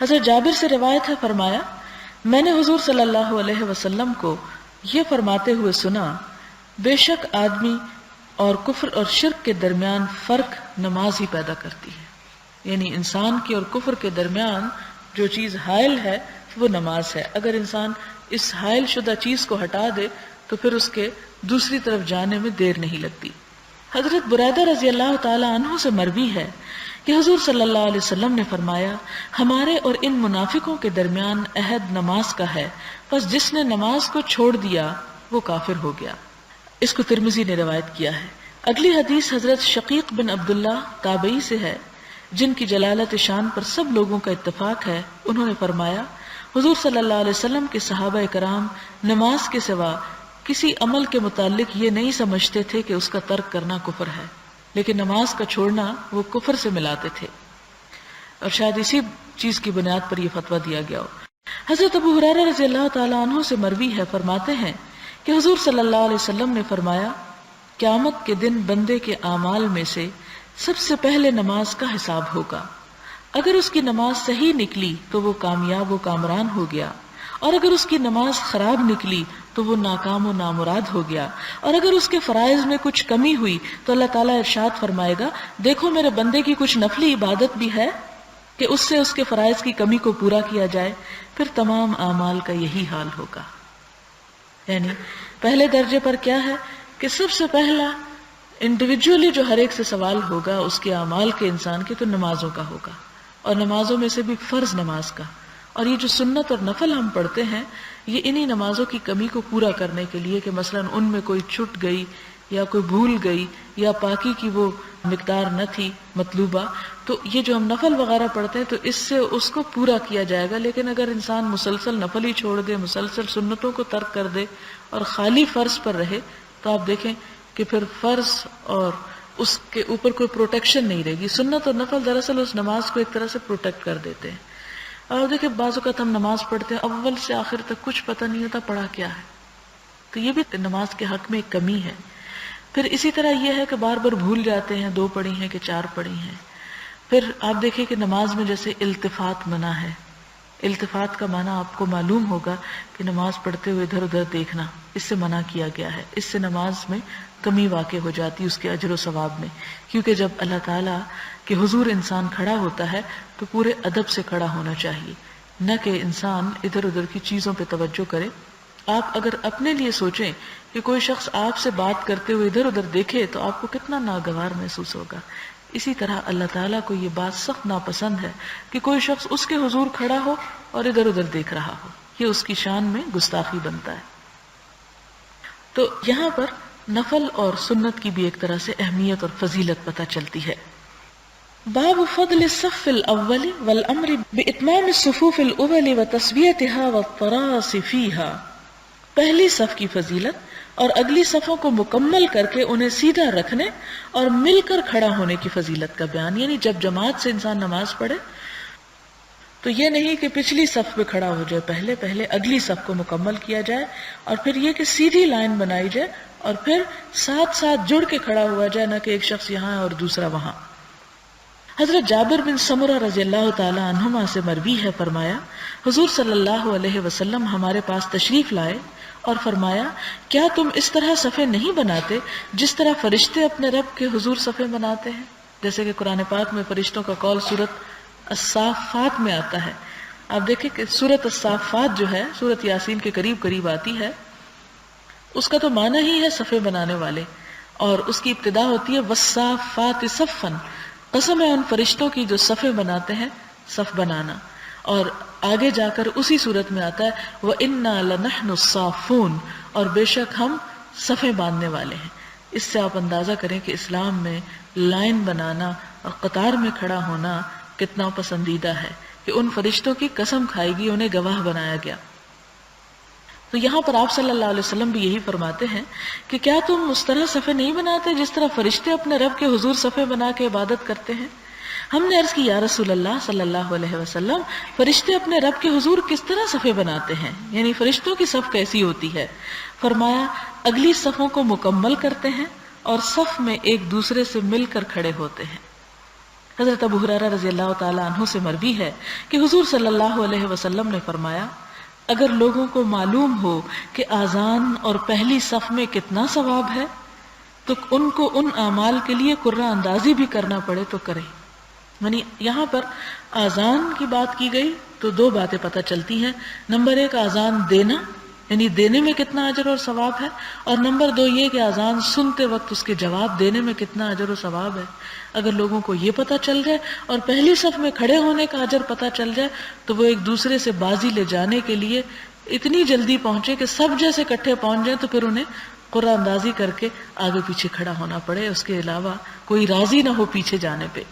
حضرت جابر سے روایت ہے، فرمایا میں نے حضور صلی اللہ علیہ وسلم کو یہ فرماتے ہوئے سنا، بے شک آدمی اور کفر اور شرک کے درمیان فرق نماز ہی پیدا کرتی ہے، یعنی انسان کی اور کفر کے درمیان جو چیز حائل ہے وہ نماز ہے۔ اگر انسان اس حائل شدہ چیز کو ہٹا دے تو پھر اس کے دوسری طرف جانے میں دیر نہیں لگتی۔ حضرت بریدہ رضی اللہ تعالی عنہ سے مروی ہے کہ حضور صلی اللہ علیہ وسلم نے فرمایا، ہمارے اور ان منافقوں کے درمیان عہد نماز کا ہے، پس جس نے نماز کو چھوڑ دیا وہ کافر ہو گیا۔ اس کو ترمذی نے روایت کیا ہے۔ اگلی حدیث حضرت شقیق بن عبداللہ تابعی سے ہے، جن کی جلالت شان پر سب لوگوں کا اتفاق ہے۔ انہوں نے فرمایا، حضور صلی اللہ علیہ وسلم کے صحابہ کرام نماز کے سوا کسی عمل کے متعلق یہ نہیں سمجھتے تھے کہ اس کا ترک کرنا کفر ہے، لیکن نماز کا چھوڑنا وہ کفر سے ملاتے تھے، اور شاید اسی چیز کی بنیاد پر یہ فتویٰ دیا گیا ہو۔ حضرت ابو ہریرہ رضی اللہ تعالی عنہ سے مروی ہے، فرماتے ہیں کہ حضور صلی اللہ علیہ وسلم نے فرمایا، قیامت کے دن بندے کے اعمال میں سے سب سے پہلے نماز کا حساب ہوگا۔ اگر اس کی نماز صحیح نکلی تو وہ کامیاب و کامران ہو گیا، اور اگر اس کی نماز خراب نکلی تو وہ ناکام و نامراد ہو گیا، اور اگر اس کے فرائض میں کچھ کمی ہوئی تو اللہ تعالیٰ ارشاد فرمائے گا، دیکھو میرے بندے کی کچھ نفلی عبادت بھی ہے کہ اس سے اس کے فرائض کی کمی کو پورا کیا جائے۔ پھر تمام اعمال کا یہی حال ہوگا۔ یعنی پہلے درجے پر کیا ہے کہ سب سے پہلا انڈیویجولی جو ہر ایک سے سوال ہوگا اس کے اعمال کے، انسان کے، تو نمازوں کا ہوگا، اور نمازوں میں سے بھی فرض نماز کا۔ اور یہ جو سنت اور نفل ہم پڑھتے ہیں یہ انہی نمازوں کی کمی کو پورا کرنے کے لیے کہ مثلا ان میں کوئی چھٹ گئی یا کوئی بھول گئی یا پاکی کی وہ مقدار نہ تھی مطلوبہ، تو یہ جو ہم نفل وغیرہ پڑھتے ہیں تو اس سے اس کو پورا کیا جائے گا۔ لیکن اگر انسان مسلسل نفل ہی چھوڑ دے، مسلسل سنتوں کو ترک کر دے اور خالی فرض پر رہے، تو آپ دیکھیں کہ پھر فرض اور اس کے اوپر کوئی پروٹیکشن نہیں رہے گی۔ سنت اور نفل دراصل اس نماز کو ایک طرح سے پروٹیکٹ کر دیتے ہیں۔ اور دیکھیں بعض اوقات ہم نماز پڑھتے ہیں اول سے آخر تک کچھ پتہ نہیں ہوتا پڑھا کیا ہے، تو یہ بھی نماز کے حق میں ایک کمی ہے۔ پھر اسی طرح یہ ہے کہ بار بار بھول جاتے ہیں 2 پڑھی ہیں کہ 4 پڑھی ہیں۔ پھر آپ دیکھیں کہ نماز میں جیسے التفات منع ہے۔ التفات کا معنی آپ کو معلوم ہوگا کہ نماز پڑھتے ہوئے ادھر ادھر دیکھنا، اس سے منع کیا گیا ہے۔ اس سے نماز میں کمی واقع ہو جاتی اس کے اجر و ثواب میں، کیونکہ جب اللہ تعالیٰ کہ حضور انسان کھڑا ہوتا ہے تو پورے ادب سے کھڑا ہونا چاہیے، نہ کہ انسان ادھر ادھر کی چیزوں پہ توجہ کرے۔ آپ اگر اپنے لیے سوچیں کہ کوئی شخص آپ سے بات کرتے ہوئے ادھر ادھر دیکھے تو آپ کو کتنا ناگوار محسوس ہوگا۔ اسی طرح اللہ تعالیٰ کو یہ بات سخت ناپسند ہے کہ کوئی شخص اس کے حضور کھڑا ہو اور ادھر ادھر دیکھ رہا ہو، یہ اس کی شان میں گستاخی بنتا ہے۔ تو یہاں پر نفل اور سنت کی بھی ایک طرح سے اہمیت اور فضیلت پتہ چلتی ہے۔ باب فضل الصف الاول والامر باتمام الصفوف الاول وتسویتها والتراص فيها، پہلی صف کی فضیلت اور اگلی صفوں کو مکمل کر کے انہیں سیدھا رکھنے اور مل کر کھڑا ہونے کی فضیلت کا بیان۔ یعنی جب جماعت سے انسان نماز پڑھے تو یہ نہیں کہ پچھلی صف پہ کھڑا ہو جائے، پہلے اگلی صف کو مکمل کیا جائے، اور پھر یہ کہ سیدھی لائن بنائی جائے اور پھر ساتھ ساتھ جڑ کے کھڑا ہوا جائے، نہ کہ ایک شخص یہاں اور دوسرا وہاں۔ حضرت جابر بن سمرہ رضی اللہ تعالی عنہما سے مروی ہے، فرمایا حضور صلی اللہ علیہ وسلم ہمارے پاس تشریف لائے اور فرمایا، کیا تم اس طرح صفیں نہیں بناتے جس طرح فرشتے اپنے رب کے حضور صفیں بناتے ہیں؟ جیسے کہ قرآن پاک میں فرشتوں کا قول سورۃ الصافات میں آتا ہے۔ آپ دیکھیں کہ سورۃ الصافات جو ہے سورۃ یاسین کے قریب قریب آتی ہے، اس کا تو معنی ہی ہے صفیں بنانے والے، اور اس کی ابتدا ہوتی ہے والصافات صفا، قسم ہے ان فرشتوں کی جو صفیں بناتے ہیں، صف بنانا۔ اور آگے جا کر اسی صورت میں آتا ہے وَإِنَّا لَنَحْنُ الصَّافُونَ، اور بے شک ہم صفیں باندھنے والے ہیں۔ اس سے آپ اندازہ کریں کہ اسلام میں لائن بنانا اور قطار میں کھڑا ہونا کتنا پسندیدہ ہے، کہ ان فرشتوں کی قسم کھائی گئی، انہیں گواہ بنایا گیا۔ تو یہاں پر آپ صلی اللہ علیہ وسلم بھی یہی فرماتے ہیں کہ کیا تم اس طرح صفیں نہیں بناتے جس طرح فرشتے اپنے رب کے حضور صفیں بنا کے عبادت کرتے ہیں؟ ہم نے عرض کی یا رسول اللہ صلی اللہ علیہ وسلم، فرشتے اپنے رب کے حضور کس طرح صفیں بناتے ہیں؟ یعنی فرشتوں کی صف کیسی ہوتی ہے؟ فرمایا اگلی صفوں کو مکمل کرتے ہیں اور صف میں ایک دوسرے سے مل کر کھڑے ہوتے ہیں۔ حضرت ابو ہریرہ رضی اللہ تعالی عنہ سے مروی ہے کہ حضور صلی اللہ علیہ وسلم نے فرمایا، اگر لوگوں کو معلوم ہو کہ آذان اور پہلی صف میں کتنا ثواب ہے تو ان کو ان اعمال کے لیے قرہ اندازی بھی کرنا پڑے تو کریں۔ یعنی یہاں پر آذان کی بات کی گئی تو دو باتیں پتہ چلتی ہیں۔ نمبر ایک، آذان دینا، یعنی دینے میں کتنا اجر اور ثواب ہے، اور نمبر دو یہ کہ آذان سنتے وقت اس کے جواب دینے میں کتنا اجر و ثواب ہے۔ اگر لوگوں کو یہ پتہ چل جائے اور پہلی صف میں کھڑے ہونے کا اجر پتہ چل جائے تو وہ ایک دوسرے سے بازی لے جانے کے لیے اتنی جلدی پہنچے کہ سب جیسے اکٹھے پہنچ جائیں تو پھر انہیں قرہ اندازی کر کے آگے پیچھے کھڑا ہونا پڑے، اس کے علاوہ کوئی راضی نہ ہو پیچھے جانے پہ۔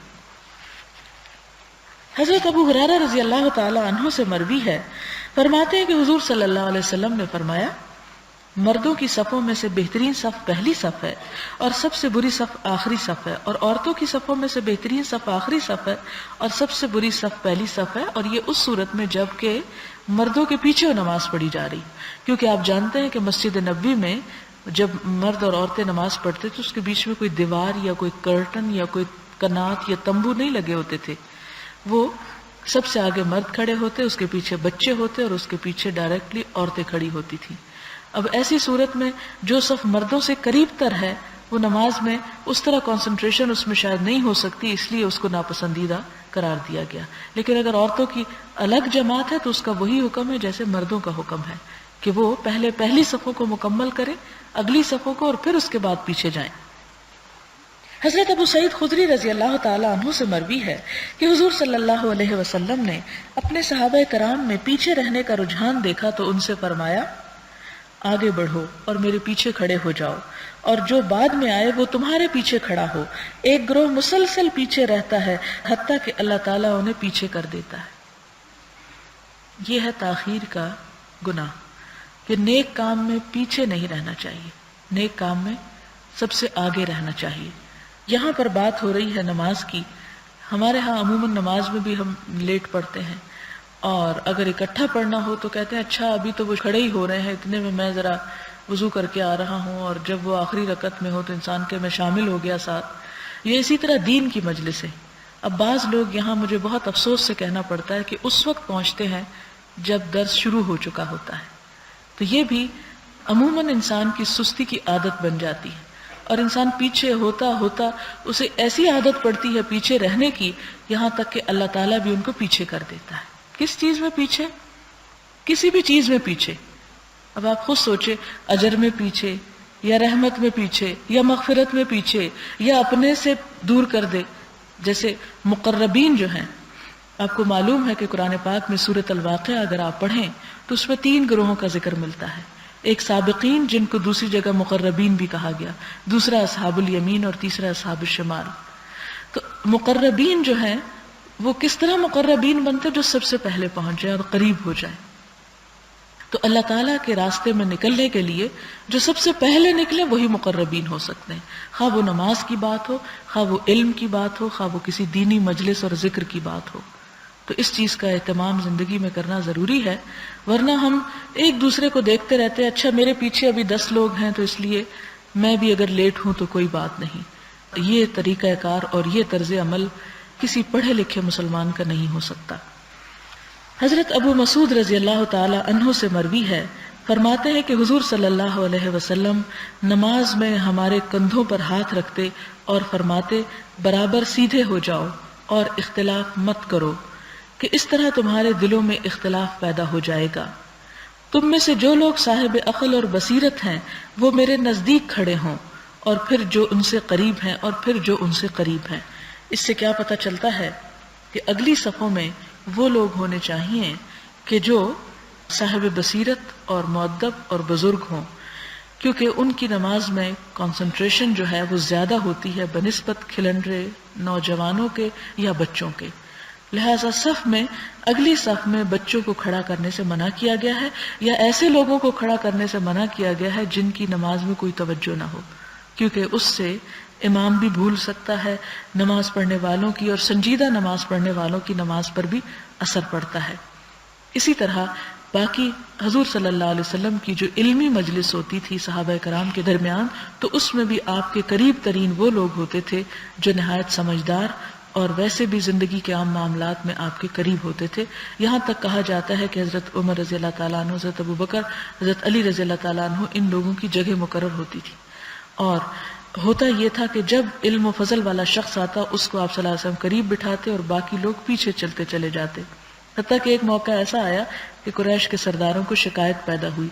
حضرت ابو ہریرہ رضی اللہ تعالی عنہ سے مروی ہے، فرماتے ہیں کہ حضور صلی اللہ علیہ وسلم نے فرمایا، مردوں کی صفوں میں سے بہترین صف پہلی صف ہے اور سب سے بری صف آخری صف ہے، اور عورتوں کی صفوں میں سے بہترین صف آخری صف ہے اور سب سے بری صف پہلی صف ہے، اور یہ اس صورت میں جب کہ مردوں کے پیچھے نماز پڑھی جا رہی، کیونکہ آپ جانتے ہیں کہ مسجد نبوی میں جب مرد اور عورتیں نماز پڑھتے تو اس کے بیچ میں کوئی دیوار یا کوئی کرٹن یا کوئی کنات یا تمبو نہیں لگے ہوتے تھے، وہ سب سے آگے مرد کھڑے ہوتے، اس کے پیچھے بچے ہوتے اور اس کے پیچھے ڈائریکٹلی عورتیں کھڑی ہوتی تھیں۔ اب ایسی صورت میں جو صف مردوں سے قریب تر ہے وہ نماز میں اس طرح کنسنٹریشن اس میں شاید نہیں ہو سکتی، اس لیے اس کو ناپسندیدہ قرار دیا گیا۔ لیکن اگر عورتوں کی الگ جماعت ہے تو اس کا وہی حکم ہے جیسے مردوں کا حکم ہے کہ وہ پہلے پہلی صفوں کو مکمل کریں، اگلی صفوں کو، اور پھر اس کے بعد پیچھے جائیں۔ حضرت ابو سعید خدری رضی اللہ تعالی عنہ سے مروی ہے کہ حضور صلی اللہ علیہ وسلم نے اپنے صحابہ کرام میں پیچھے رہنے کا رجحان دیکھا تو ان سے فرمایا، آگے بڑھو اور میرے پیچھے کھڑے ہو جاؤ، اور جو بعد میں آئے وہ تمہارے پیچھے کھڑا ہو۔ ایک گروہ مسلسل پیچھے رہتا ہے حتیٰ کہ اللہ تعالیٰ انہیں پیچھے کر دیتا ہے۔ یہ ہے تاخیر کا گناہ کہ نیک کام میں پیچھے نہیں رہنا چاہیے، نیک کام میں سب سے آگے رہنا چاہیے۔ یہاں پر بات ہو رہی ہے نماز کی۔ ہمارے ہاں عموماً نماز میں بھی ہم لیٹ پڑھتے ہیں، اور اگر اکٹھا پڑھنا ہو تو کہتے ہیں اچھا ابھی تو وہ کھڑے ہی ہو رہے ہیں، اتنے میں میں ذرا وضو کر کے آ رہا ہوں، اور جب وہ آخری رکعت میں ہو تو انسان کے میں شامل ہو گیا ساتھ۔ یہ اسی طرح دین کی مجلس ہے۔ اب بعض لوگ یہاں مجھے بہت افسوس سے کہنا پڑتا ہے کہ اس وقت پہنچتے ہیں جب درس شروع ہو چکا ہوتا ہے، تو یہ بھی عموماً انسان کی سستی کی عادت بن جاتی ہے، اور انسان پیچھے ہوتا ہوتا اسے ایسی عادت پڑتی ہے پیچھے رہنے کی، یہاں تک کہ اللہ تعالیٰ بھی ان کو پیچھے کر دیتا ہے۔ کس چیز میں پیچھے؟ کسی بھی چیز میں پیچھے۔ اب آپ خود سوچے، اجر میں پیچھے، یا رحمت میں پیچھے، یا مغفرت میں پیچھے، یا اپنے سے دور کر دے۔ جیسے مقربین جو ہیں، آپ کو معلوم ہے کہ قرآن پاک میں سورۃ الواقعہ اگر آپ پڑھیں تو اس میں 3 گروہوں کا ذکر ملتا ہے۔ ایک سابقین جن کو دوسری جگہ مقربین بھی کہا گیا، دوسرا اصحاب الیمین، اور تیسرا اصحاب الشمال۔ تو مقربین جو ہیں وہ کس طرح مقربین بنتے؟ جو سب سے پہلے پہنچ جائیں اور قریب ہو جائیں۔ تو اللہ تعالیٰ کے راستے میں نکلنے کے لیے جو سب سے پہلے نکلے وہی مقربین ہو سکتے ہیں، خواہ وہ نماز کی بات ہو، خواہ وہ علم کی بات ہو، خواہ وہ کسی دینی مجلس اور ذکر کی بات ہو۔ تو اس چیز کا اہتمام زندگی میں کرنا ضروری ہے، ورنہ ہم ایک دوسرے کو دیکھتے رہتے ہیں، اچھا میرے پیچھے ابھی 10 لوگ ہیں تو اس لیے میں بھی اگر لیٹ ہوں تو کوئی بات نہیں۔ یہ طریقہ کار اور یہ طرز عمل کسی پڑھے لکھے مسلمان کا نہیں ہو سکتا۔ حضرت ابو مسعود رضی اللہ تعالی عنہ سے مروی ہے، فرماتے ہیں کہ حضور صلی اللہ علیہ وسلم نماز میں ہمارے کندھوں پر ہاتھ رکھتے اور فرماتے، برابر سیدھے ہو جاؤ اور اختلاف مت کرو، کہ اس طرح تمہارے دلوں میں اختلاف پیدا ہو جائے گا۔ تم میں سے جو لوگ صاحب عقل اور بصیرت ہیں وہ میرے نزدیک کھڑے ہوں، اور پھر جو ان سے قریب ہیں، اور پھر جو ان سے قریب ہیں۔ اس سے کیا پتہ چلتا ہے کہ اگلی صفوں میں وہ لوگ ہونے چاہیے کہ جو صاحب بصیرت اور مؤدب اور بزرگ ہوں، کیونکہ ان کی نماز میں کنسنٹریشن جو ہے وہ زیادہ ہوتی ہے بنسبت کھلنڈرے نوجوانوں کے یا بچوں کے، لہذا صف میں اگلی صف میں بچوں کو کھڑا کرنے سے منع کیا گیا ہے، یا ایسے لوگوں کو کھڑا کرنے سے منع کیا گیا ہے جن کی نماز میں کوئی توجہ نہ ہو، کیونکہ اس سے امام بھی بھول سکتا ہے نماز پڑھنے والوں کی، اور سنجیدہ نماز پڑھنے والوں کی نماز پر بھی اثر پڑتا ہے۔ اسی طرح باقی حضور صلی اللہ علیہ وسلم کی جو علمی مجلس ہوتی تھی صحابہ کرام کے درمیان، تو اس میں بھی آپ کے قریب ترین وہ لوگ ہوتے تھے جو نہایت سمجھدار اور ویسے بھی زندگی کے عام معاملات میں آپ کے قریب ہوتے تھے. یہاں تک کہا جاتا ہے کہ حضرت عمر رضی اللہ تعالیٰ عنہ، حضرت ابو بکر، حضرت علی رضی اللہ تعالیٰ عنہ، ان لوگوں کی جگہ مقرر ہوتی تھی. اور ہوتا یہ تھا کہ جب علم و فضل والا شخص آتا اس کو آپ صلی اللہ علیہ وسلم قریب بٹھاتے اور باقی لوگ پیچھے چلتے چلے جاتے. حتیٰ کہ ایک موقع ایسا آیا کہ قریش کے سرداروں کو شکایت پیدا ہوئی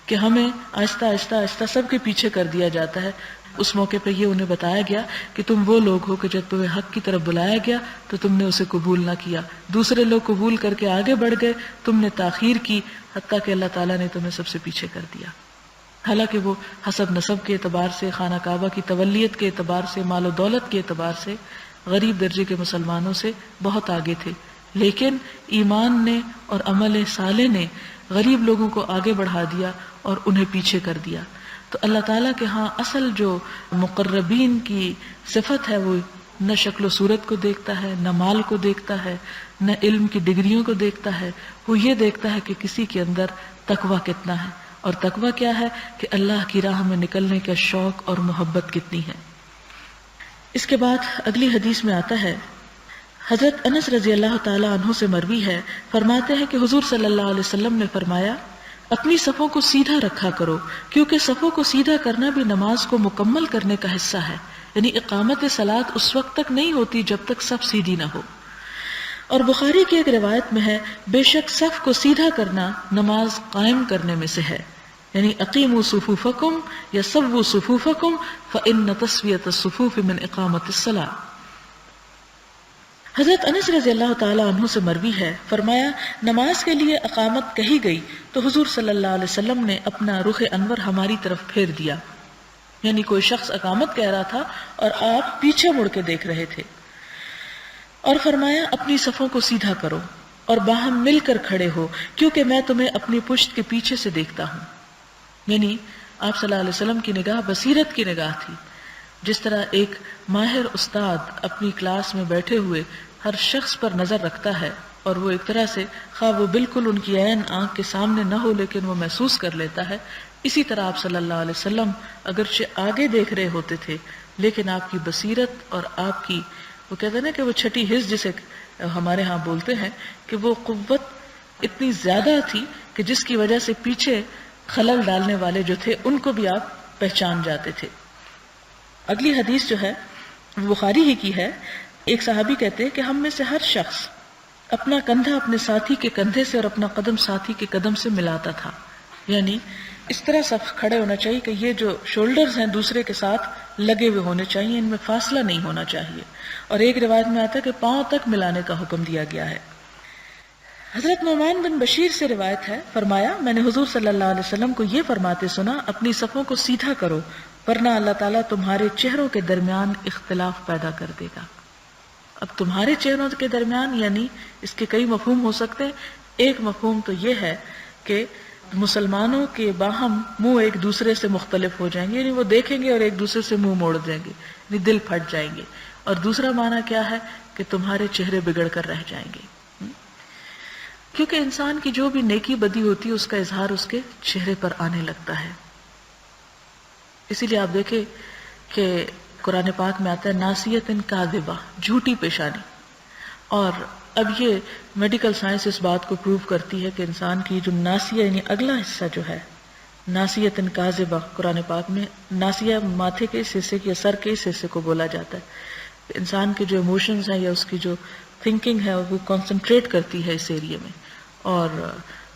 کہ ہمیں آہستہ آہستہ آہستہ سب کے پیچھے کر دیا جاتا ہے. اس موقع پہ یہ انہیں بتایا گیا کہ تم وہ لوگ ہو کہ جب تمہیں حق کی طرف بلایا گیا تو تم نے اسے قبول نہ کیا، دوسرے لوگ قبول کر کے آگے بڑھ گئے، تم نے تاخیر کی، حتیٰ کہ اللہ تعالیٰ نے تمہیں سب سے پیچھے کر دیا. حالانکہ وہ حسب نسب کے اعتبار سے، خانہ کعبہ کی تولیت کے اعتبار سے، مال و دولت کے اعتبار سے غریب درجے کے مسلمانوں سے بہت آگے تھے، لیکن ایمان نے اور عمل صالح نے غریب لوگوں کو آگے بڑھا دیا اور انہیں پیچھے کر دیا. تو اللہ تعالیٰ کے ہاں اصل جو مقربین کی صفت ہے وہ نہ شکل و صورت کو دیکھتا ہے، نہ مال کو دیکھتا ہے، نہ علم کی ڈگریوں کو دیکھتا ہے، وہ یہ دیکھتا ہے کہ کسی کے اندر تقویٰ کتنا ہے. اور تقویٰ کیا ہے کہ اللہ کی راہ میں نکلنے کا شوق اور محبت کتنی ہے. اس کے بعد اگلی حدیث میں آتا ہے، حضرت انس رضی اللہ تعالی عنہ سے مروی ہے، فرماتے ہیں کہ حضور صلی اللہ علیہ وسلم نے فرمایا، اپنی صفوں کو سیدھا رکھا کرو، کیونکہ صفوں کو سیدھا کرنا بھی نماز کو مکمل کرنے کا حصہ ہے. یعنی اقامت صلاۃ اس وقت تک نہیں ہوتی جب تک صف سیدھی نہ ہو. اور بخاری کی ایک روایت میں ہے، بے شک صف کو سیدھا کرنا نماز قائم کرنے میں سے ہے. یعنی اقیموا صفوفکم یا سووا صفوفکم فإن تسویۃ الصفوف من اقامت الصلاۃ. حضرت انس رضی اللہ تعالی عنہ سے مروی ہے، فرمایا نماز کے لیے اقامت کہی گئی تو حضور صلی اللہ علیہ وسلم نے اپنا رخ انور ہماری طرف پھیر دیا. یعنی کوئی شخص اقامت کہہ رہا تھا اور آپ پیچھے مڑ کے دیکھ رہے تھے، اور فرمایا اپنی صفوں کو سیدھا کرو اور باہم مل کر کھڑے ہو، کیونکہ میں تمہیں اپنی پشت کے پیچھے سے دیکھتا ہوں. یعنی آپ صلی اللہ علیہ وسلم کی نگاہ بصیرت کی نگاہ تھی. جس طرح ایک ماہر استاد اپنی کلاس میں بیٹھے ہوئے ہر شخص پر نظر رکھتا ہے اور وہ ایک طرح سے خواہ وہ بالکل ان کی عین آنکھ کے سامنے نہ ہو لیکن وہ محسوس کر لیتا ہے، اسی طرح آپ صلی اللہ علیہ وسلم اگرچہ آگے دیکھ رہے ہوتے تھے لیکن آپ کی بصیرت اور آپ کی وہ کہتے ہیں نا کہ وہ چھٹی حس جسے ہمارے ہاں بولتے ہیں کہ وہ قوت اتنی زیادہ تھی کہ جس کی وجہ سے پیچھے خلل ڈالنے والے جو تھے ان کو بھی آپ پہچان جاتے تھے. اگلی حدیث جو ہے وہ بخاری ہی کی ہے. ایک صحابی کہتے ہیں کہ ہم میں سے ہر شخص اپنا کندھا اپنے ساتھی کے کندھے سے اور اپنا قدم ساتھی کے قدم سے ملاتا تھا. یعنی اس طرح صف کھڑے ہونا چاہیے کہ یہ جو شولڈرز ہیں دوسرے کے ساتھ لگے ہوئے ہونے چاہیے، ان میں فاصلہ نہیں ہونا چاہیے. اور ایک روایت میں آتا ہے کہ پاؤں تک ملانے کا حکم دیا گیا ہے. حضرت نعمان بن بشیر سے روایت ہے، فرمایا میں نے حضور صلی اللہ علیہ وسلم کو یہ فرماتے سنا، اپنی صفوں کو سیدھا کرو ورنہ اللہ تعالیٰ تمہارے چہروں کے درمیان اختلاف پیدا کر دے گا. اب تمہارے چہروں کے درمیان یعنی اس کے کئی مفہوم ہو سکتے ہیں. ایک مفہوم تو یہ ہے کہ مسلمانوں کے باہم منہ ایک دوسرے سے مختلف ہو جائیں گے، یعنی وہ دیکھیں گے اور ایک دوسرے سے منہ موڑ دیں گے، یعنی دل پھٹ جائیں گے. اور دوسرا معنی کیا ہے کہ تمہارے چہرے بگڑ کر رہ جائیں گے، کیونکہ انسان کی جو بھی نیکی بدی ہوتی ہے اس کا اظہار اس کے چہرے پر آنے لگتا ہے. اسی لیے آپ دیکھیں کہ قرآن پاک میں آتا ہے ناسیۃ کاذبہ، جھوٹی پیشانی. اور اب یہ میڈیکل سائنس اس بات کو پروو کرتی ہے کہ انسان کی جو ناسیہ یعنی اگلا حصہ جو ہے، ناسیۃ کاذبہ قرآن پاک میں ناسیہ ماتھے کے اس حصے یا سر کے اس حصے کو بولا جاتا ہے. انسان کے جو ایموشنز ہیں یا اس کی جو تھنکنگ ہے وہ کنسنٹریٹ کرتی ہے اس ایریے میں. اور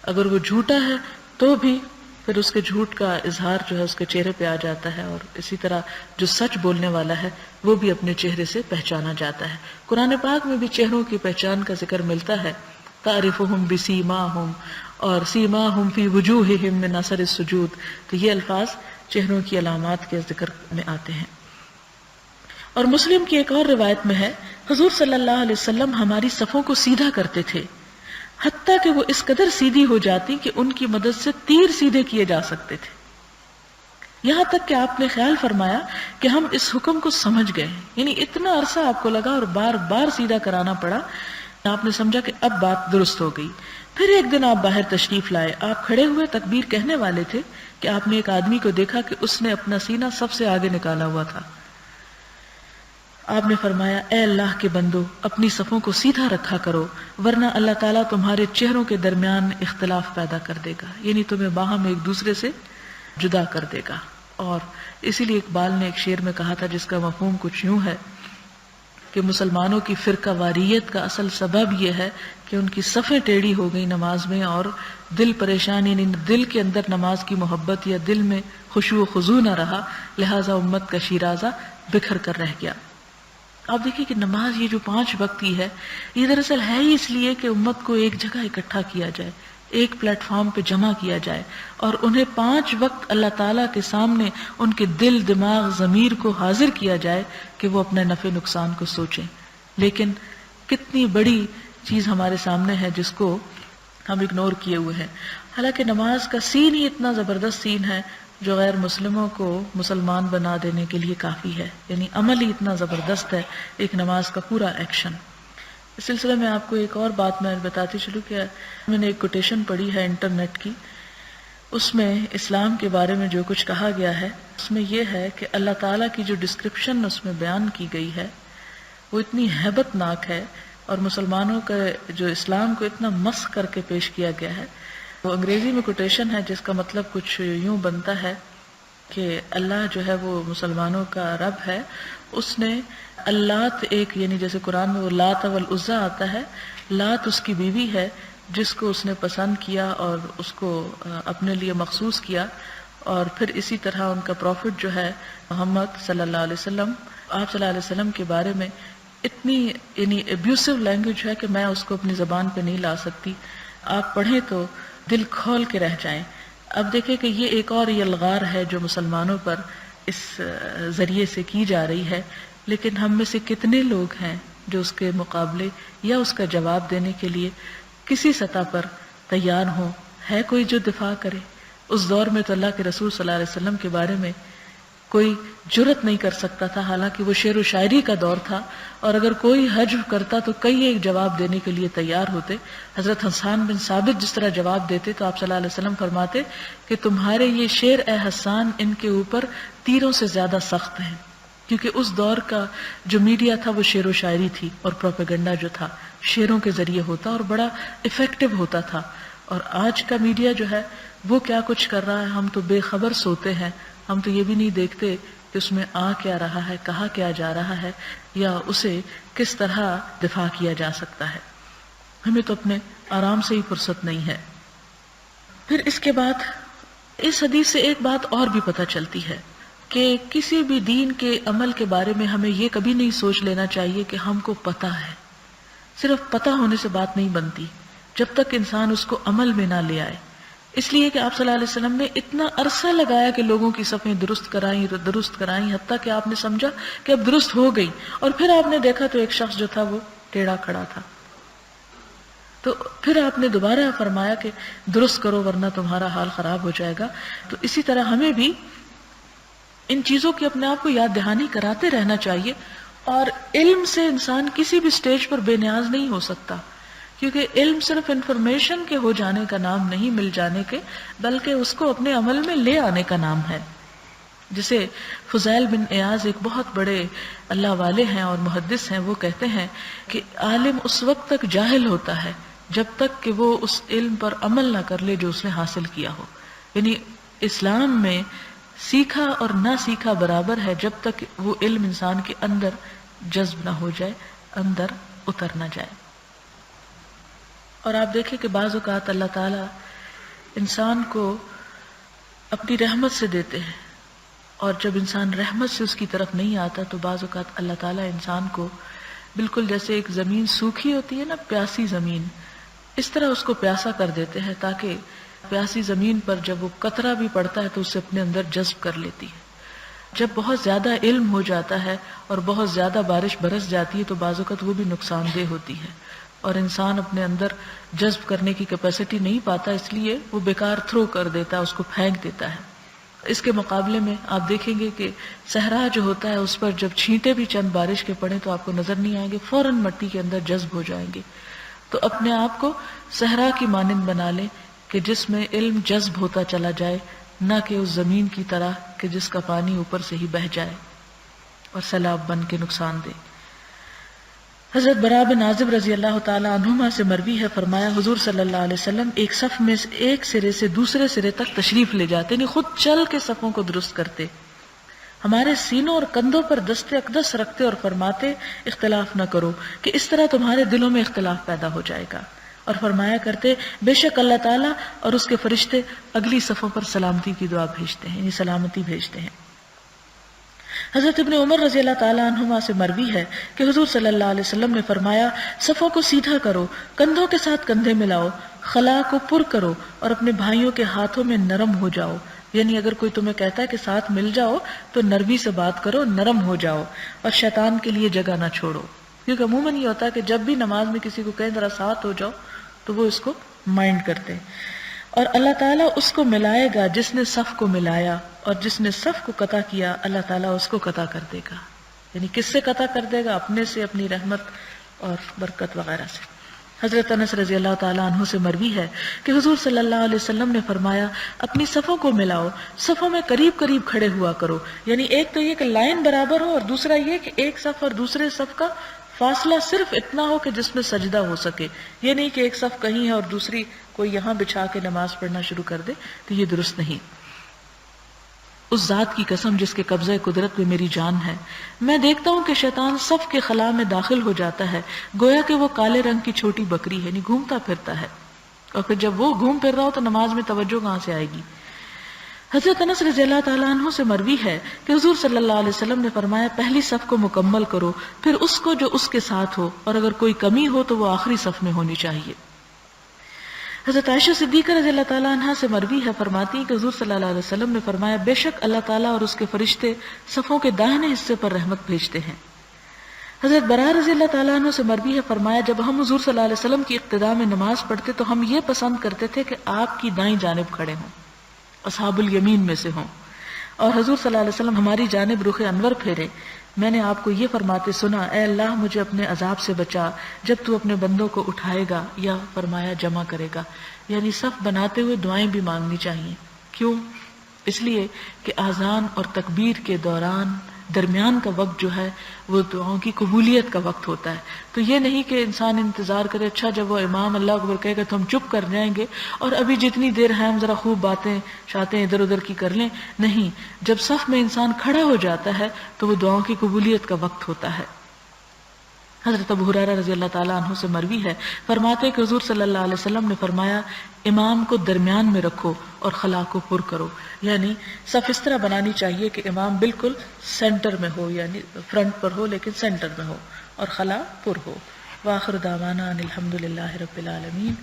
اگر وہ جھوٹا ہے تو بھی پھر اس کے جھوٹ کا اظہار جو ہے اس کے چہرے پہ آ جاتا ہے. اور اسی طرح جو سچ بولنے والا ہے وہ بھی اپنے چہرے سے پہچانا جاتا ہے. قرآن پاک میں بھی چہروں کی پہچان کا ذکر ملتا ہے، تعرفہم بسیماہم اور سیماہم فی وجوہہم من اثر السجود. تو یہ الفاظ چہروں کی علامات کے ذکر میں آتے ہیں. اور مسلم کی ایک اور روایت میں ہے، حضور صلی اللہ علیہ وسلم ہماری صفوں کو سیدھا کرتے تھے، حتیٰ کہ وہ اس قدر سیدھی ہو جاتی کہ ان کی مدد سے تیر سیدھے کیے جا سکتے تھے. یہاں تک کہ آپ نے خیال فرمایا کہ ہم اس حکم کو سمجھ گئے، یعنی اتنا عرصہ آپ کو لگا اور بار بار سیدھا کرانا پڑا. آپ نے سمجھا کہ اب بات درست ہو گئی. پھر ایک دن آپ باہر تشریف لائے، آپ کھڑے ہوئے تکبیر کہنے والے تھے کہ آپ نے ایک آدمی کو دیکھا کہ اس نے اپنا سینہ سب سے آگے نکالا ہوا تھا. آپ نے فرمایا اے اللہ کے بندو اپنی صفوں کو سیدھا رکھا کرو ورنہ اللہ تعالیٰ تمہارے چہروں کے درمیان اختلاف پیدا کر دے گا، یعنی تمہیں باہم ایک دوسرے سے جدا کر دے گا۔ اور اسی لیے اقبال نے ایک شعر میں کہا تھا جس کا مفہوم کچھ یوں ہے کہ مسلمانوں کی فرقہ واریت کا اصل سبب یہ ہے کہ ان کی صفیں ٹیڑھی ہو گئی نماز میں اور دل پریشان، یعنی دل کے اندر نماز کی محبت یا دل میں خشوع و خضوع نہ رہا، لہٰذا امت کا شیرازہ بکھر کر رہ گیا۔ آپ دیکھیں کہ نماز یہ جو 5 وقت کی ہے یہ دراصل ہے ہی اس لیے کہ امت کو ایک جگہ اکٹھا کیا جائے، ایک پلیٹ فارم پہ جمع کیا جائے اور انہیں 5 وقت اللہ تعالیٰ کے سامنے ان کے دل دماغ ضمیر کو حاضر کیا جائے کہ وہ اپنے نفع نقصان کو سوچیں۔ لیکن کتنی بڑی چیز ہمارے سامنے ہے جس کو ہم اگنور کیے ہوئے ہیں۔ حالانکہ نماز کا سین ہی اتنا زبردست سین ہے جو غیر مسلموں کو مسلمان بنا دینے کے لیے کافی ہے، یعنی عمل ہی اتنا زبردست ہے ایک نماز کا پورا ایکشن۔ اس سلسلے میں آپ کو ایک اور بات میں بتاتی چلوں کہ میں نے ایک کوٹیشن پڑھی ہے انٹرنیٹ کی، اس میں اسلام کے بارے میں جو کچھ کہا گیا ہے اس میں یہ ہے کہ اللہ تعالیٰ کی جو ڈسکرپشن اس میں بیان کی گئی ہے وہ اتنی ہیبت ناک ہے اور مسلمانوں کا جو اسلام کو اتنا مسخ کر کے پیش کیا گیا ہے۔ وہ انگریزی میں کوٹیشن ہے جس کا مطلب کچھ یوں بنتا ہے کہ اللہ جو ہے وہ مسلمانوں کا رب ہے، اس نے اللات ایک، یعنی جیسے قرآن میں وہ لات والعزیٰ آتا ہے، لات اس کی بیوی ہے جس کو اس نے پسند کیا اور اس کو اپنے لیے مخصوص کیا، اور پھر اسی طرح ان کا پروفٹ جو ہے محمد صلی اللہ علیہ وسلم، آپ صلی اللہ علیہ وسلم کے بارے میں اتنی یعنی ابیوسو لینگویج ہے کہ میں اس کو اپنی زبان پہ نہیں لا سکتی، آپ پڑھیں تو دل کھول کے رہ جائیں۔ اب دیکھیں کہ یہ ایک اور یلغار ہے جو مسلمانوں پر اس ذریعے سے کی جا رہی ہے، لیکن ہم میں سے کتنے لوگ ہیں جو اس کے مقابلے یا اس کا جواب دینے کے لیے کسی سطح پر تیار ہوں؟ ہے کوئی جو دفاع کرے؟ اس دور میں تو اللہ کے رسول صلی اللہ علیہ وسلم کے بارے میں کوئی جرت نہیں کر سکتا تھا، حالانکہ وہ شعر و شاعری کا دور تھا، اور اگر کوئی حجو کرتا تو کئی ایک جواب دینے کے لیے تیار ہوتے۔ حضرت حسان بن ثابت جس طرح جواب دیتے تو آپ صلی اللہ علیہ وسلم فرماتے کہ تمہارے یہ شعر اے حسان ان کے اوپر تیروں سے زیادہ سخت ہیں، کیونکہ اس دور کا جو میڈیا تھا وہ شعر و شاعری تھی اور پروپیگنڈا جو تھا شعروں کے ذریعے ہوتا اور بڑا افیکٹو ہوتا تھا۔ اور آج کا میڈیا جو ہے وہ کیا کچھ کر رہا ہے، ہم تو بے خبر سوتے ہیں، ہم تو یہ بھی نہیں دیکھتے کہ اس میں آ کیا رہا ہے، کہا کیا جا رہا ہے، یا اسے کس طرح دفاع کیا جا سکتا ہے۔ ہمیں تو اپنے آرام سے ہی فرصت نہیں ہے۔ پھر اس کے بعد اس حدیث سے ایک بات اور بھی پتہ چلتی ہے کہ کسی بھی دین کے عمل کے بارے میں ہمیں یہ کبھی نہیں سوچ لینا چاہیے کہ ہم کو پتہ ہے۔ صرف پتہ ہونے سے بات نہیں بنتی جب تک انسان اس کو عمل میں نہ لے آئے۔ اس لیے کہ آپ صلی اللہ علیہ وسلم نے اتنا عرصہ لگایا کہ لوگوں کی صفیں درست کرائیں حتیٰ کہ آپ نے سمجھا کہ اب درست ہو گئی، اور پھر آپ نے دیکھا تو ایک شخص جو تھا وہ ٹیڑھا کھڑا تھا، تو پھر آپ نے دوبارہ فرمایا کہ درست کرو ورنہ تمہارا حال خراب ہو جائے گا۔ تو اسی طرح ہمیں بھی ان چیزوں کی اپنے آپ کو یاد دہانی کراتے رہنا چاہیے، اور علم سے انسان کسی بھی سٹیج پر بے نیاز نہیں ہو سکتا، کیونکہ علم صرف انفارمیشن کے ہو جانے کا نام نہیں، مل جانے کے، بلکہ اس کو اپنے عمل میں لے آنے کا نام ہے۔ جسے فضیل بن عیاض ایک بہت بڑے اللہ والے ہیں اور محدث ہیں، وہ کہتے ہیں کہ عالم اس وقت تک جاہل ہوتا ہے جب تک کہ وہ اس علم پر عمل نہ کر لے جو اس نے حاصل کیا ہو۔ یعنی اسلام میں سیکھا اور نہ سیکھا برابر ہے جب تک وہ علم انسان کے اندر جذب نہ ہو جائے، اندر اتر نہ جائے۔ اور آپ دیکھیں کہ بعض اوقات اللہ تعالیٰ انسان کو اپنی رحمت سے دیتے ہیں، اور جب انسان رحمت سے اس کی طرف نہیں آتا تو بعض اوقات اللہ تعالیٰ انسان کو بالکل جیسے ایک زمین سوکھی ہوتی ہے نا، پیاسی زمین، اس طرح اس کو پیاسا کر دیتے ہیں تاکہ پیاسی زمین پر جب وہ قطرہ بھی پڑتا ہے تو اسے اپنے اندر جذب کر لیتی ہے۔ جب بہت زیادہ علم ہو جاتا ہے اور بہت زیادہ بارش برس جاتی ہے تو بعض اوقات وہ بھی نقصان دہ ہوتی ہے، اور انسان اپنے اندر جذب کرنے کی کیپیسٹی نہیں پاتا، اس لیے وہ بیکار تھرو کر دیتا ہے، اس کو پھینک دیتا ہے۔ اس کے مقابلے میں آپ دیکھیں گے کہ صحرا جو ہوتا ہے اس پر جب چھینٹے بھی چند بارش کے پڑیں تو آپ کو نظر نہیں آئیں گے، فوراً مٹی کے اندر جذب ہو جائیں گے۔ تو اپنے آپ کو صحرا کی مانند بنا لیں کہ جس میں علم جذب ہوتا چلا جائے، نہ کہ اس زمین کی طرح کہ جس کا پانی اوپر سے ہی بہہ جائے۔ اور سیلاب بن کے نقصان دے۔ حضرت براء بن عازب رضی اللہ تعالی عنہما سے مروی ہے، فرمایا حضور صلی اللہ علیہ وسلم ایک صف میں ایک سرے سے دوسرے سرے تک تشریف لے جاتے، یعنی خود چل کے صفوں کو درست کرتے، ہمارے سینوں اور کندھوں پر دست اقدس رکھتے اور فرماتے اختلاف نہ کرو کہ اس طرح تمہارے دلوں میں اختلاف پیدا ہو جائے گا، اور فرمایا کرتے بے شک اللہ تعالیٰ اور اس کے فرشتے اگلی صفوں پر سلامتی کی دعا بھیجتے ہیں، یعنی سلامتی بھیجتے ہیں۔ حضرت ابن عمر رضی اللہ تعالیٰ عنہما سے مروی ہے کہ حضور صلی اللہ علیہ وسلم نے فرمایا صفوں کو سیدھا کرو، کندھوں کے ساتھ کندھے ملاؤ، خلا کو پر کرو اور اپنے بھائیوں کے ہاتھوں میں نرم ہو جاؤ، یعنی اگر کوئی تمہیں کہتا ہے کہ ساتھ مل جاؤ تو نرمی سے بات کرو، نرم ہو جاؤ اور شیطان کے لیے جگہ نہ چھوڑو، کیونکہ عموماً یہ ہوتا ہے کہ جب بھی نماز میں کسی کو کہیں ذرا ساتھ ہو جاؤ تو وہ اس کو مائنڈ کرتے ہیں، اور اللہ تعالیٰ اس کو ملائے گا جس نے صف کو ملایا، اور جس نے صف کو قطع کیا اللہ تعالیٰ اس کو قطع کر دے گا۔ یعنی کس سے قطع کر دے گا؟ اپنے سے، اپنی رحمت اور برکت وغیرہ سے۔ حضرت انس رضی اللہ تعالیٰ عنہ سے مروی ہے کہ حضور صلی اللہ علیہ وسلم نے فرمایا اپنی صفوں کو ملاؤ، صفوں میں قریب قریب کھڑے ہوا کرو، یعنی ایک تو یہ کہ لائن برابر ہو، اور دوسرا یہ کہ ایک صف اور دوسرے صف کا فاصلہ صرف اتنا ہو کہ جس میں سجدہ ہو سکے، یہ نہیں کہ ایک صف کہیں ہے اور دوسری کوئی یہاں بچھا کے نماز پڑھنا شروع کر دے، تو یہ درست نہیں۔ اس ذات کی قسم جس کے قبضہ قدرت میں میری جان ہے، میں دیکھتا ہوں کہ شیطان صف کے خلا میں داخل ہو جاتا ہے گویا کہ وہ کالے رنگ کی چھوٹی بکری ہے، یعنی گھومتا پھرتا ہے، اور پھر جب وہ گھوم پھر رہا ہو تو نماز میں توجہ کہاں سے آئے گی۔ حضرت انس رضی اللہ تعالیٰ عنہ سے مروی ہے کہ حضور صلی اللہ علیہ وسلم نے فرمایا پہلی صف کو مکمل کرو، پھر اس کو جو اس کے ساتھ ہو، اور اگر کوئی کمی ہو تو وہ آخری صف میں ہونی چاہیے۔ حضرت عائشہ صدیقہ رضی اللہ تعالیٰ عنہ سے مروی ہے، فرماتی ہیں کہ حضور صلی اللہ علیہ وسلم نے فرمایا بے شک اللہ تعالیٰ اور اس کے فرشتے صفوں کے داہنے حصے پر رحمت بھیجتے ہیں۔ حضرت براء رضی اللہ تعالیٰ عنہ سے مروی ہے، فرمایا جب ہم حضور صلی اللہ علیہ وسلم کی اقتداء میں نماز پڑھتے تو ہم یہ پسند کرتے تھے کہ آپ کی دائیں جانب کھڑے ہوں، اصحاب الیمین میں سے ہوں، اور حضور صلی اللہ علیہ وسلم ہماری جانب رخ انور پھیرے۔ میں نے آپ کو یہ فرماتے سنا اے اللہ مجھے اپنے عذاب سے بچا جب تو اپنے بندوں کو اٹھائے گا یا فرمایا جمع کرے گا، یعنی صف بناتے ہوئے دعائیں بھی مانگنی چاہیے۔ کیوں؟ اس لیے کہ اذان اور تکبیر کے درمیان کا وقت جو ہے وہ دعاؤں کی قبولیت کا وقت ہوتا ہے، تو یہ نہیں کہ انسان انتظار کرے اچھا جب وہ امام اللہ اکبر کہے گا تو ہم چپ کر جائیں گے اور ابھی جتنی دیر ہے ہم ذرا خوب باتیں شاتیں ادھر ادھر کی کر لیں، نہیں، جب صف میں انسان کھڑا ہو جاتا ہے تو وہ دعاؤں کی قبولیت کا وقت ہوتا ہے۔ حضرت ابو ہریرہ رضی اللہ تعالیٰ عنہ سے مروی ہے، فرماتے ہیں کہ حضور صلی اللہ علیہ وسلم نے فرمایا امام کو درمیان میں رکھو اور خلا کو پر کرو، یعنی صف اس طرح بنانی چاہیے کہ امام بالکل سینٹر میں ہو، یعنی فرنٹ پر ہو لیکن سینٹر میں ہو، اور خلا پر ہو۔ وآخر دعوانا ان الحمدللہ رب العالمین۔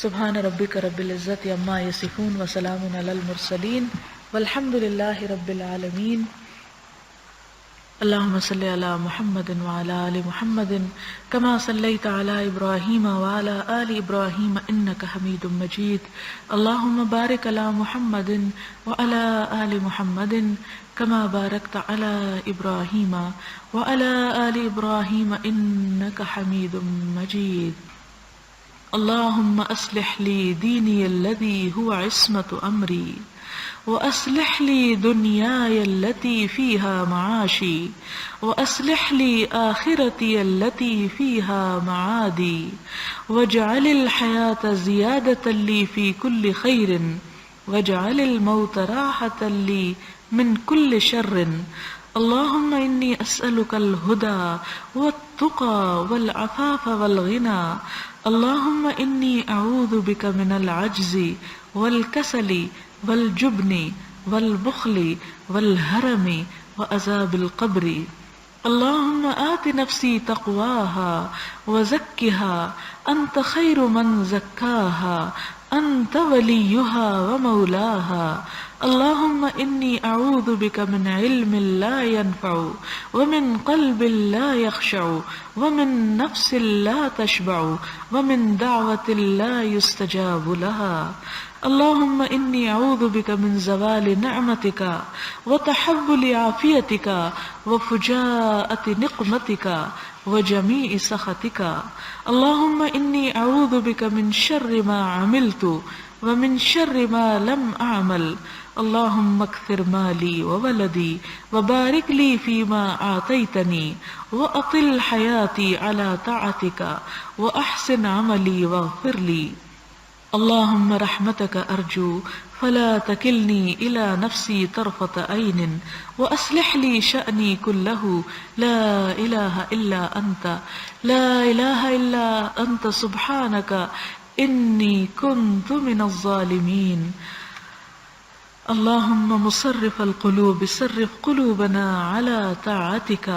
سبحان ربک رب العزت عما یصفون وسلام علی المرسلین والحمد للہ رب العالمین۔ اللهم صل على محمد وعلى آل محمد كما صليت على إبراهيم وعلى آل إبراهيم إنك حميد مجيد اللهم بارك على محمد وعلى آل محمد كما باركت على إبراهيم وعلى آل إبراهيم إنك حميد مجيد اللهم أصلح لي ديني الذي هو عصمة أمري وأصلح لي دنياي التي فيها معاشي وأصلح لي آخرتي التي فيها معادي واجعل الحياة زيادة لي في كل خير واجعل الموت راحة لي من كل شر اللهم إني أسألك الهدى والتقى والعفاف والغنى اللهم إني أعوذ بك من العجز والكسل والجبن والبخل والهرم وعذاب القبر اللهم آت نفسي تقواها وزكها أنت خير من زكاها أنت وليها ومولاها اللهم إني أعوذ بك من علم لا ينفع ومن قلب لا يخشع ومن نفس لا تشبع ومن دعوة لا يستجاب لها اللهم إني أعوذ بك من زوال نعمتك وتحول عافيتك وفجاءة نقمتك وجميع سخطك اللهم إني أعوذ بك من شر ما عملت ومن شر ما لم أعمل اللهم اكثر مالي وولدي وبارك لي فيما آتيتني وأطل حياتي على طاعتك وأحسن عملي واغفر لي. اللهم رحمتك أرجو فلا تكلني إلى نفسي طرفة عين وأصلح لي شأني كله لا إله إلا أنت لا إله إلا أنت سبحانك إني كنت من الظالمين. اللهم مصرف القلوب صرف قلوبنا على طاعتك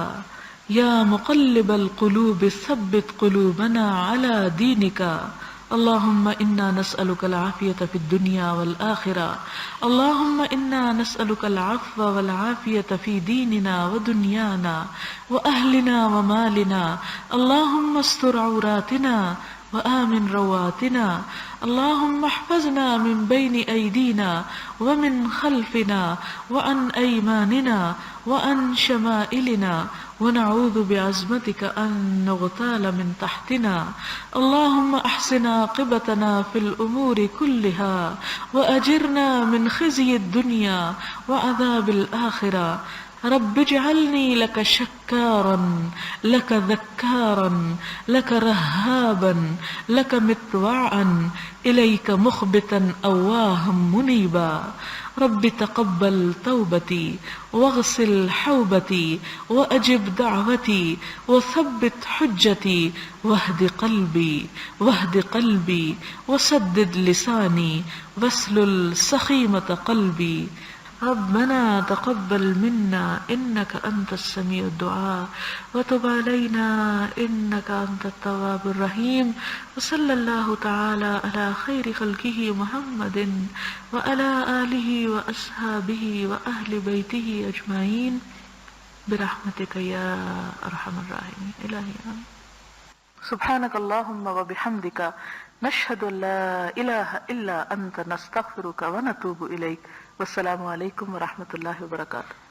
يا مقلب القلوب ثبت قلوبنا على دينك. اللهم إنا نسألك العافية في الدنيا والآخرة. اللهم إنا نسألك العفو والعافية في ديننا ودنيانا وأهلنا ومالنا. اللهم استر عوراتنا وآمن رواتنا. اللهم احفظنا من بين أيدينا ومن خلفنا وعن أيماننا وعن شمائلنا ونعوذ بعظمتك أن نغتال من تحتنا. اللهم أحسن عاقبتنا في الأمور كلها وأجرنا من خزي الدنيا وعذاب الآخرة. رب اجعلني لك شكارا لك ذكارا لك رهابا لك مطوعا إليك مخبتا أواها منيبا. رب تقبل توبتي واغسل حوبتي وأجب دعوتي وثبت حجتي واهد قلبي وسدد لساني واسلل سخيمة قلبي. ربنا تقبل منا إنك أنت السميع الدعاء وتب علينا إنك أنت التواب الرحيم. وصلى الله تعالى على خير خلقه محمد وعلى آله وأصحابه وأهل بيته أجمعين برحمتك يا أرحم الراحمين. إلهي آمين. سبحانك اللهم وبحمدك نشهد أن لا إله إلا أنت نستغفرك ونتوب إليك. والسلام علیکم ورحمۃ اللہ وبرکاتہ.